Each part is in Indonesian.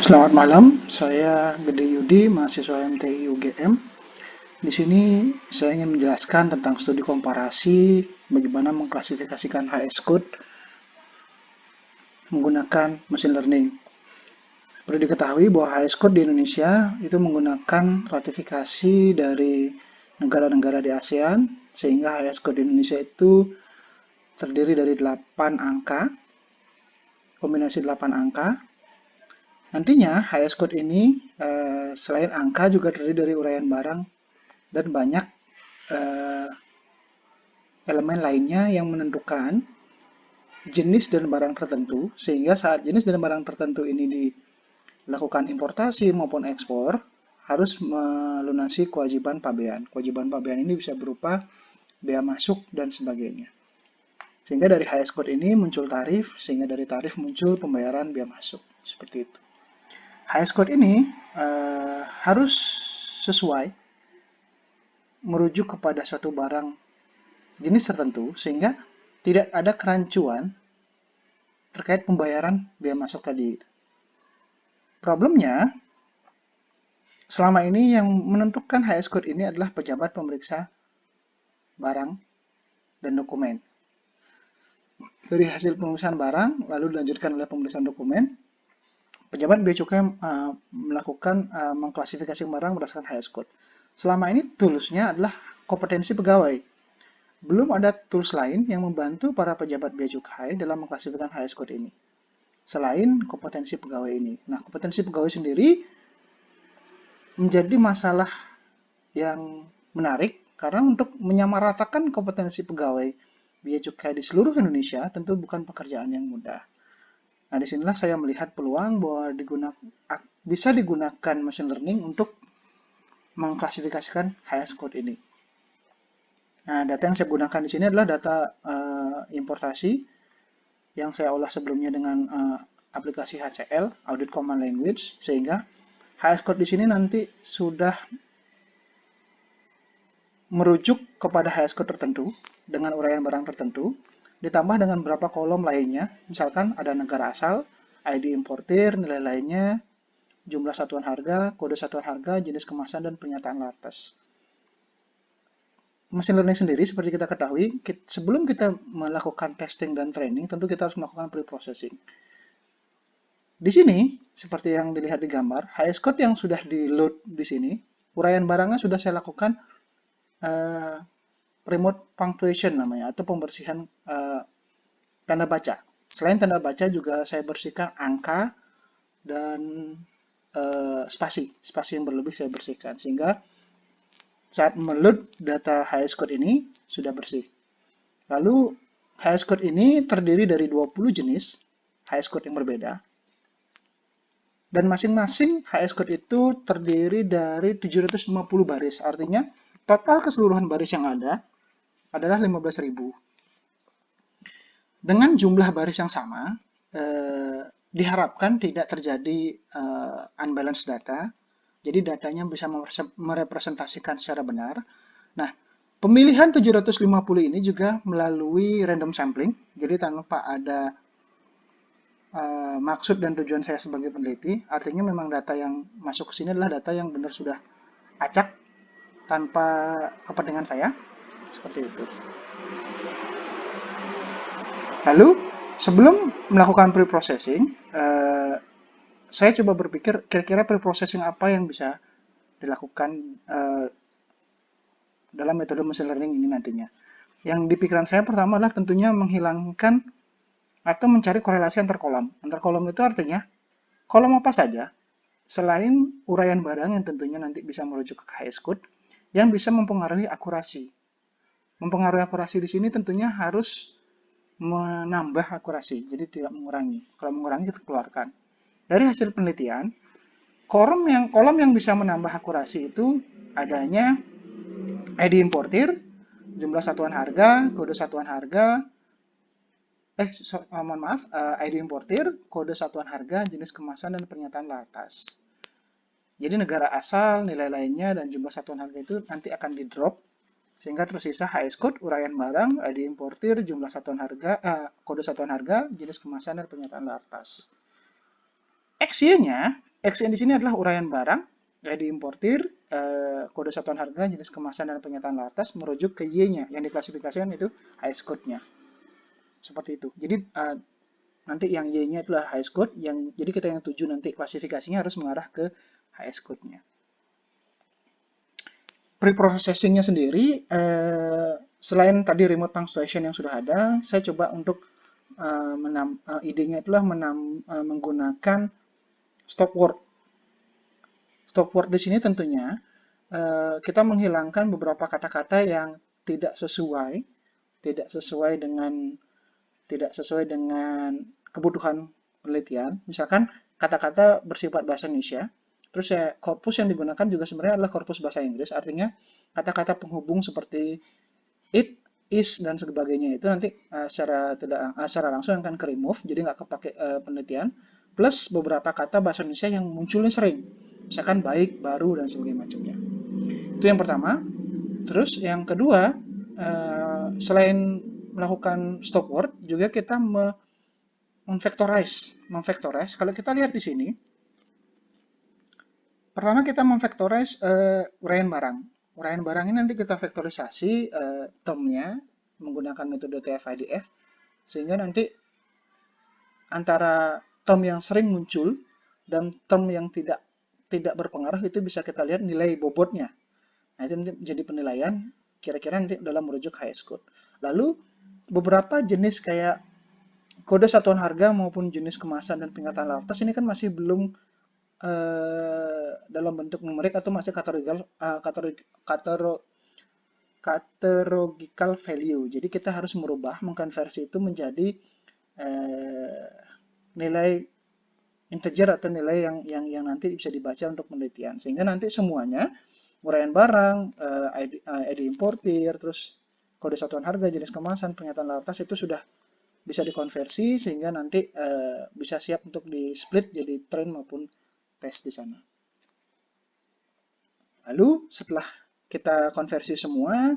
Selamat malam, saya Gede Yudi, mahasiswa MTI UGM. Di sini saya ingin menjelaskan tentang studi komparasi, bagaimana mengklasifikasikan HS code menggunakan machine learning. Perlu diketahui bahwa HS code di Indonesia itu menggunakan ratifikasi dari negara-negara di ASEAN, sehingga HS code di Indonesia itu terdiri dari 8 angka, kombinasi 8 angka. Nantinya HS code ini selain angka juga terdiri dari uraian barang dan banyak eh, elemen lainnya yang menentukan jenis dan barang tertentu, sehingga saat jenis dan barang tertentu ini dilakukan importasi maupun ekspor, harus melunasi kewajiban pabean. Kewajiban pabean ini bisa berupa bea masuk dan sebagainya. Sehingga dari HS code ini muncul tarif, sehingga dari tarif muncul pembayaran bea masuk. Seperti itu. HS code ini harus sesuai merujuk kepada suatu barang jenis tertentu, sehingga tidak ada kerancuan terkait pembayaran bea masuk tadi. Problemnya, selama ini yang menentukan HS code ini adalah pejabat pemeriksa barang dan dokumen. Dari hasil pemeriksaan barang, lalu dilanjutkan oleh pemeriksaan dokumen, pejabat bea cukai melakukan mengklasifikasi barang berdasarkan HS code. Selama ini toolsnya adalah kompetensi pegawai. Belum ada tools lain yang membantu para pejabat bea cukai dalam mengklasifikasikan HS code ini, selain kompetensi pegawai ini. Nah, kompetensi pegawai sendiri menjadi masalah yang menarik karena untuk menyamaratakan kompetensi pegawai bea cukai di seluruh Indonesia tentu bukan pekerjaan yang mudah. Nah, disinilah saya melihat peluang bahwa bisa digunakan machine learning untuk mengklasifikasikan HS code ini. Nah, data yang saya gunakan di sini adalah data importasi yang saya olah sebelumnya dengan aplikasi HCL, Audit Command Language, sehingga HS code di sini nanti sudah merujuk kepada HS code tertentu dengan uraian barang tertentu, ditambah dengan beberapa kolom lainnya, misalkan ada negara asal, ID importir, nilai lainnya, jumlah satuan harga, kode satuan harga, jenis kemasan, dan pernyataan lartas. Machine learning sendiri, seperti kita ketahui, sebelum kita melakukan testing dan training, tentu kita harus melakukan pre-processing. Di sini, seperti yang dilihat di gambar, HS code yang sudah di-load di sini, uraian barangnya sudah saya lakukan remote punctuation namanya, atau pembersihan tanda baca. Selain tanda baca juga saya bersihkan angka dan spasi yang berlebih saya bersihkan, sehingga saat meload data HS code ini sudah bersih. Lalu HS code ini terdiri dari 20 jenis HS code yang berbeda, dan masing-masing HS code itu terdiri dari 750 baris, artinya total keseluruhan baris yang ada adalah 15.000. Dengan jumlah baris yang sama, diharapkan tidak terjadi unbalanced data, jadi datanya bisa merepresentasikan secara benar. Nah, pemilihan 750 ini juga melalui random sampling, jadi tanpa ada maksud dan tujuan saya sebagai peneliti, artinya memang data yang masuk ke sini adalah data yang benar sudah acak, tanpa kepentingan saya, seperti itu. Lalu, sebelum melakukan pre-processing, saya coba berpikir kira-kira pre-processing apa yang bisa dilakukan dalam metode machine learning ini nantinya. Yang di pikiran saya pertama adalah tentunya menghilangkan atau mencari korelasi antar kolom. Antar kolom itu artinya kolom apa saja selain uraian barang yang tentunya nanti bisa merujuk ke HS code yang bisa mempengaruhi akurasi. Mempengaruhi akurasi di sini tentunya harus menambah akurasi, jadi tidak mengurangi. Kalau mengurangi kita keluarkan. Dari hasil penelitian, kolom yang bisa menambah akurasi itu adanya ID importir, jumlah satuan harga, kode satuan harga, ID importir, kode satuan harga, jenis kemasan, dan pernyataan lartas. Jadi negara asal, nilai lainnya, dan jumlah satuan harga itu nanti akan di-drop, sehingga tersisa HS code, uraian barang, ID importir, jumlah satuan harga, kode satuan harga, jenis kemasan, dan pernyataan lartas. XY-nya, XN di sini adalah uraian barang, ID importir, kode satuan harga, jenis kemasan, dan pernyataan latas merujuk ke Y-nya yang diklasifikasikan itu HS code-nya. Seperti itu. Jadi nanti yang Y-nya itulah HS code, jadi kita yang tuju nanti klasifikasinya harus mengarah ke HS code-nya. Pre-processing-nya sendiri, selain tadi remote punctuation yang sudah ada, saya coba untuk idenya itulah menggunakan stop word. Stop word di sini tentunya kita menghilangkan beberapa kata-kata yang tidak sesuai dengan kebutuhan penelitian. Misalkan kata-kata bersifat bahasa Indonesia, terus korpus yang digunakan juga sebenarnya adalah korpus bahasa Inggris, artinya kata-kata penghubung seperti it, is, dan sebagainya itu nanti secara langsung akan ke remove, jadi nggak kepake penelitian, plus beberapa kata bahasa Indonesia yang munculnya sering, misalkan baik, baru, dan sebagainya macamnya. Itu yang pertama. Terus yang kedua, selain melakukan stop word, juga kita memvectorize. Kalau kita lihat di sini, pertama kita memvectorize uraian barang. Uraian barang ini nanti kita vektorisasi termnya menggunakan metode TF-IDF, sehingga nanti antara term yang sering muncul dan term yang tidak berpengaruh itu bisa kita lihat nilai bobotnya. Nah, itu nanti menjadi penilaian kira-kira nanti dalam merujuk HS code. Lalu beberapa jenis kayak kode satuan harga maupun jenis kemasan dan pernyataan latas ini kan masih belum dalam bentuk numerik atau masih kategorical value. Jadi kita harus mengkonversi itu menjadi nilai integer atau nilai yang nanti bisa dibaca untuk penelitian. Sehingga nanti semuanya uraian barang, ID importir, terus kode satuan harga, jenis kemasan, pernyataan latas itu sudah bisa dikonversi sehingga nanti bisa siap untuk di split jadi trend maupun tes di sana. Lalu setelah kita konversi semua,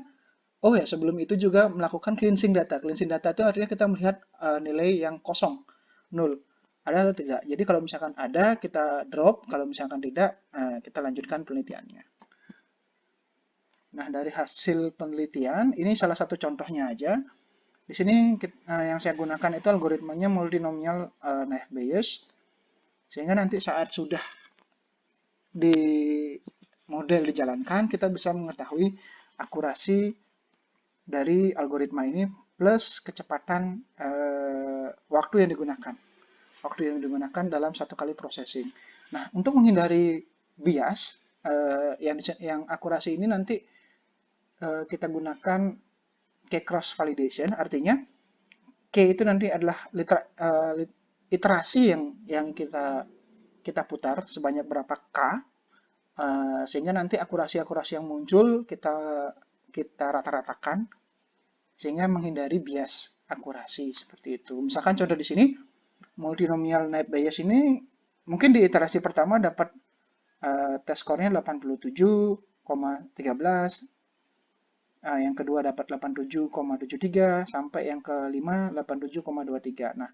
oh ya sebelum itu juga melakukan cleansing data. Cleansing data itu artinya kita melihat nilai yang kosong, 0. Ada atau tidak. Jadi kalau misalkan ada, kita drop. Kalau misalkan tidak, kita lanjutkan penelitiannya. Nah, dari hasil penelitian, ini salah satu contohnya aja. Di sini yang saya gunakan itu algoritmanya multinomial naive Bayes. Sehingga nanti saat sudah di model dijalankan, kita bisa mengetahui akurasi dari algoritma ini plus kecepatan waktu yang digunakan dalam satu kali processing. Nah, untuk menghindari bias, yang akurasi ini nanti kita gunakan K-cross validation, artinya K itu nanti adalah iterasi yang kita putar sebanyak berapa K, sehingga nanti akurasi-akurasi yang muncul kita rata-ratakan sehingga menghindari bias akurasi seperti itu. Misalkan contoh di sini multinomial naive Bayes ini mungkin di iterasi pertama dapat test score-nya 87,13, yang kedua dapat 87,73 sampai yang kelima 87,23. Nah,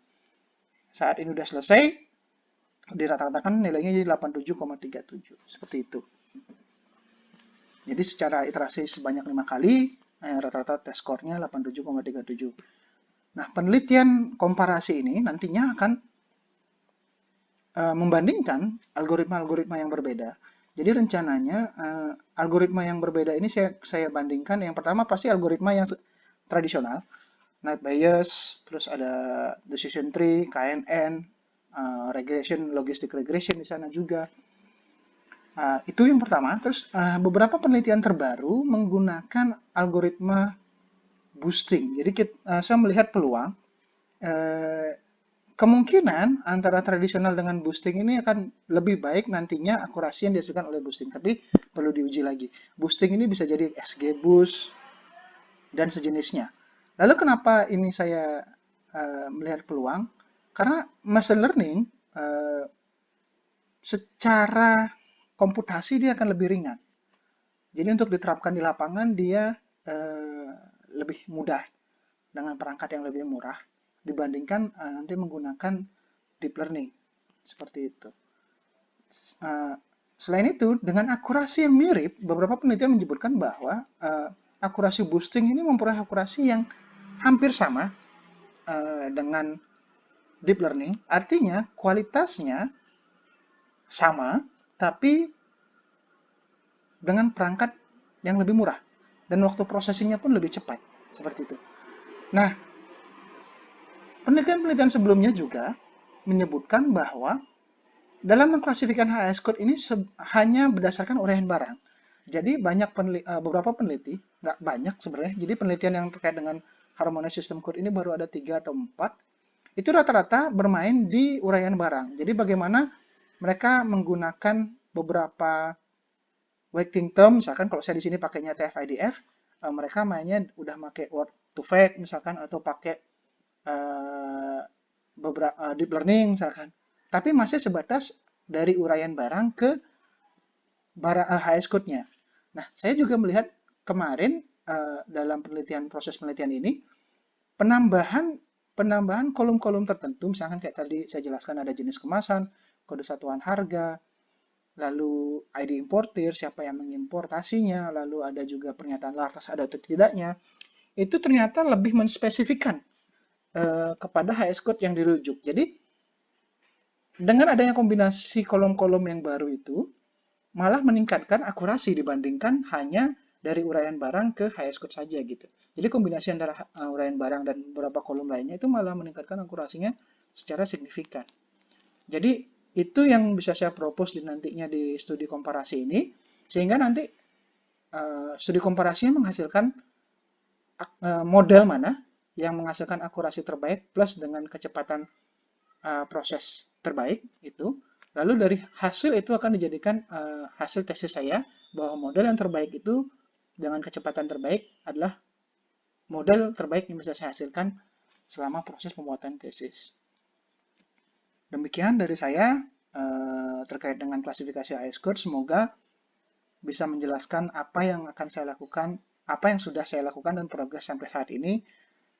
saat ini sudah selesai dirata-ratakan nilainya jadi 87,37 seperti itu. Jadi secara iterasi sebanyak 5 kali rata-rata test score-nya 87,37. Nah, penelitian komparasi ini nantinya akan membandingkan algoritma-algoritma yang berbeda. Jadi rencananya algoritma yang berbeda ini saya bandingkan. Yang pertama pasti algoritma yang tradisional, naive Bayes, terus ada decision tree, KNN, regression, logistic regression di sana juga. Itu yang pertama. Terus beberapa penelitian terbaru menggunakan algoritma boosting. Jadi saya melihat peluang kemungkinan antara tradisional dengan boosting ini akan lebih baik nantinya akurasi yang dihasilkan oleh boosting. Tapi perlu diuji lagi. Boosting ini bisa jadi XGBoost dan sejenisnya. Lalu kenapa ini saya melihat peluang? Karena machine learning secara komputasi dia akan lebih ringan. Jadi untuk diterapkan di lapangan dia lebih mudah dengan perangkat yang lebih murah dibandingkan nanti menggunakan deep learning seperti itu. Uh, Selain itu, dengan akurasi yang mirip, beberapa penelitian menyebutkan bahwa akurasi boosting ini memperoleh akurasi yang hampir sama dengan deep learning. Artinya, kualitasnya sama, tapi dengan perangkat yang lebih murah. Dan waktu processingnya pun lebih cepat. Seperti itu. Nah, penelitian-penelitian sebelumnya juga menyebutkan bahwa dalam mengklasifikasikan HS code ini hanya berdasarkan uraian barang. Jadi beberapa peneliti, nggak banyak sebenarnya, jadi penelitian yang terkait dengan harmonic system code ini baru ada 3 atau 4. Itu rata-rata bermain di uraian barang. Jadi bagaimana mereka menggunakan beberapa waiting term, misalkan kalau saya di sini pakainya TF-IDF, mereka mainnya udah pakai word to fact misalkan, atau pakai beberapa deep learning misalkan. Tapi masih sebatas dari uraian barang ke HS code-nya. Nah, saya juga melihat kemarin dalam proses penelitian ini penambahan kolom-kolom tertentu, misalkan kayak tadi saya jelaskan ada jenis kemasan, kode satuan harga, lalu ID importir, siapa yang mengimportasinya, lalu ada juga pernyataan lartas ada atau tidaknya. Itu ternyata lebih menspesifikkan kepada HS code yang dirujuk. Jadi dengan adanya kombinasi kolom-kolom yang baru itu, malah meningkatkan akurasi dibandingkan hanya dari uraian barang ke HS code saja gitu. Jadi kombinasi antara uraian barang dan beberapa kolom lainnya itu malah meningkatkan akurasinya secara signifikan. Jadi itu yang bisa saya propose nantinya di studi komparasi ini, sehingga nanti studi komparasinya menghasilkan model mana yang menghasilkan akurasi terbaik plus dengan kecepatan proses terbaik itu. Lalu dari hasil itu akan dijadikan hasil tesis saya bahwa model yang terbaik itu dengan kecepatan terbaik adalah model terbaik yang bisa saya hasilkan selama proses pembuatan tesis. Demikian dari saya terkait dengan klasifikasi HS code. Semoga bisa menjelaskan apa yang akan saya lakukan, apa yang sudah saya lakukan dan progres sampai saat ini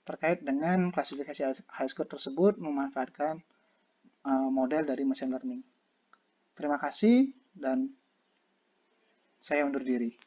terkait dengan klasifikasi HS code tersebut memanfaatkan model dari machine learning. Terima kasih dan saya undur diri.